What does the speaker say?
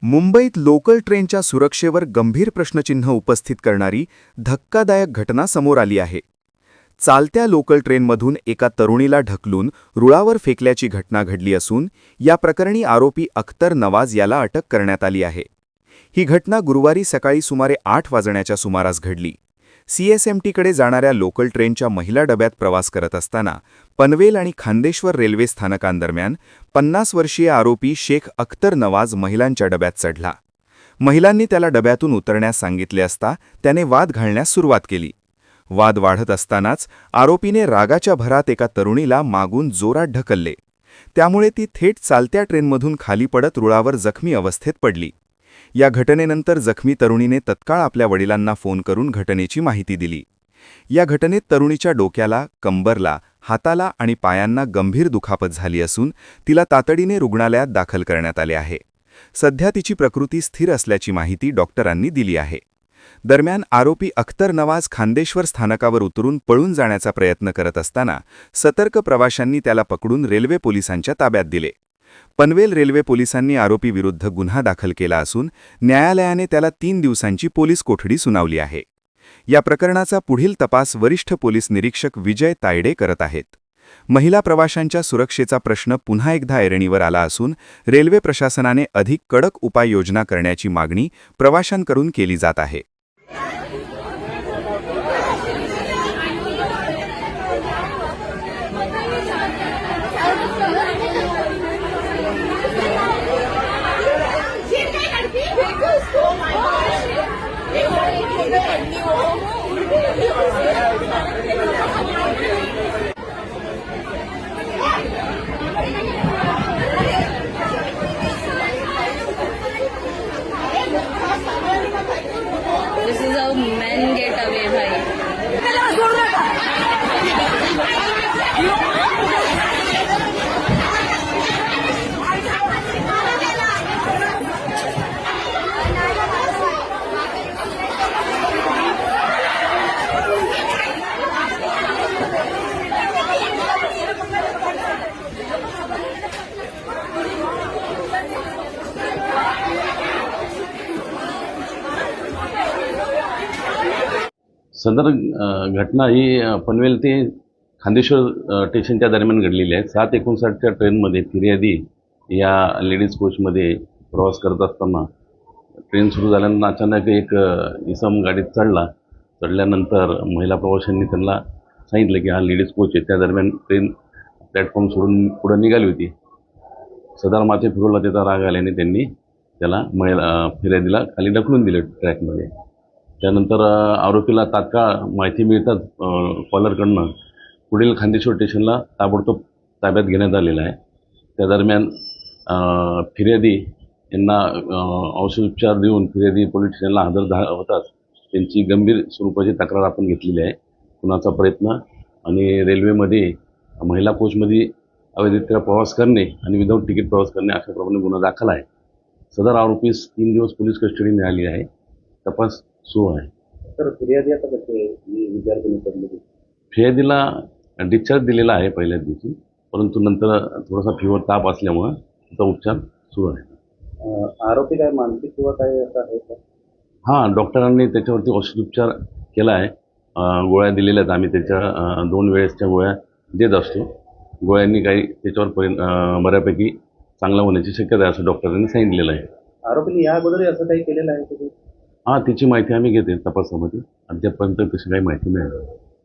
मुंबईत लोकल ट्रेनच्या सुरक्षेवर गंभीर प्रश्नचिन्ह उपस्थित करणारी धक्कादायक घटना समोर आली आहे. चालत्या लोकल ट्रेनमधून एका तरुणीला ढकलून रुळावर फेकल्याची घटना घडली असून या प्रकरणी आरोपी अख्तर नवाज याला अटक करण्यात आली आहे. ही घटना गुरुवारी सकाळी सुमारे 8 वाजण्याच्या सुमारास घडली. सीएसएमटीकडे जाणाऱ्या लोकल ट्रेनच्या महिला डब्यात प्रवास करत असताना पनवेल आणि खांदेश्वर रेल्वे स्थानकांदरम्यान 50 वर्षीय आरोपी शेख अख्तर नवाज महिलांच्या डब्यात चढला. महिलांनी त्याला डब्यातून उतरण्यास सांगितले असता त्याने वाद घालण्यास सुरुवात केली. वाद वाढत असतानाच आरोपीने रागाच्या भरात एका तरुणीला मागून जोरात ढकलले. त्यामुळे ती थेट चालत्या ट्रेनमधून खाली पडत रुळावर जखमी अवस्थेत पडली. या घटनेनंतर जखमी तरुणीने तत्काळ आपल्या वडिलांना फोन करून घटनेची माहिती दिली. या घटनेत तरुणीच्या डोक्याला, कंबरला, हाताला आणि पायांना गंभीर दुखापत झाली असून तिला तातडीने रुग्णालयात दाखल करण्यात आले आहे. सध्या तिची प्रकृती स्थिर असल्याची माहिती डॉक्टरांनी दिली आहे. दरम्यान आरोपी अख्तर नवाज खांदेश्वर स्थानकावर उतरून पळून जाण्याचा प्रयत्न करत असताना सतर्क प्रवाशांनी त्याला पकडून रेल्वे पोलिसांच्या ताब्यात दिले. पनवेल रेल्वे पोलिसांनी आरोपीविरुद्ध गुन्हा दाखल केला असून न्यायालयाने त्याला 3 दिवसांची पोलीस कोठडी सुनावली आहे. या प्रकरणाचा पुढील तपास वरिष्ठ पोलीस निरीक्षक विजय तायडे करत आहेत. महिला प्रवाशांच्या सुरक्षेचा प्रश्न पुन्हा एकदा ऐरणीवर आला असून रेल्वे प्रशासनाने अधिक कडक उपाययोजना करण्याची मागणी प्रवाशांकडून केली जात आहे. This is how men get away, bhai. सदर घटना ही पनवेल ते खांदेश्वर स्टेशनच्या दरम्यान घडलेली आहे. 7:59च्या ट्रेनमध्ये फिर्यादी या लेडीज कोचमध्ये प्रवास करत असताना ट्रेन सुरू झाल्यानंतर अचानक एक इसम गाडीत चढल्यानंतर महिला प्रवाशांनी त्यांना सांगितलं की हा लेडीज कोच आहे. त्या दरम्यान ट्रेन प्लॅटफॉर्म सोडून पुढे निघाली होती. सदर माथे फिरवला त्याचा राग आल्याने त्यांनी त्याला फिर्यादीला खाली ढकलून दिले ट्रॅकमध्ये. त्यानंतर आरोपीला तात्काळ माहिती मिळताच कॉलरकडनं पुढील खांदेश्वर स्टेशनला ताबडतोब ताब्यात घेण्यात आलेलं आहे. त्या दरम्यान फिर्यादी यांना औषधोपचार देऊन फिर्यादी पोलीस स्टेशनला हजर होताच त्यांची गंभीर स्वरूपाची तक्रार आपण घेतलेली आहे. खुनाचा प्रयत्न आणि रेल्वेमध्ये महिला कोचमध्ये अवैधरित्या प्रवास करणे आणि विदाऊट तिकीट प्रवास करणे अशाप्रमाणे गुन्हा दाखल आहे. सदर आरोपीस 3 दिवस पोलीस कस्टडी मिळाली आहे. तपास सुरू आहे. तर फिर्यादी आता कसे विद्यार्थ्यांनी पडले? फिर्यादीला डिस्चार्ज दिलेला आहे पहिल्याच दिवशी, परंतु नंतर थोडासा फीवर ताप असल्यामुळं त्याचा उपचार सुरू आहे. आरोपी काय मानसिक किंवा काय असं आहे का? हां, डॉक्टरांनी त्याच्यावरती औषधोपचार केला आहे. गोळ्या दिलेल्या आहेत. आम्ही त्याच्या 2 वेळेसच्या गोळ्या देत असतो. गोळ्यांनी काही त्याच्यावर बऱ्यापैकी चांगला होण्याची शक्यता आहे असं डॉक्टरांनी सांगितलेलं आहे. आरोपीने या अगोदर असं काही केलेलं आहे? हां, तिची माहिती आम्ही घेते तपासामध्ये. अद्यापर्यंत तशी काही माहिती नाही.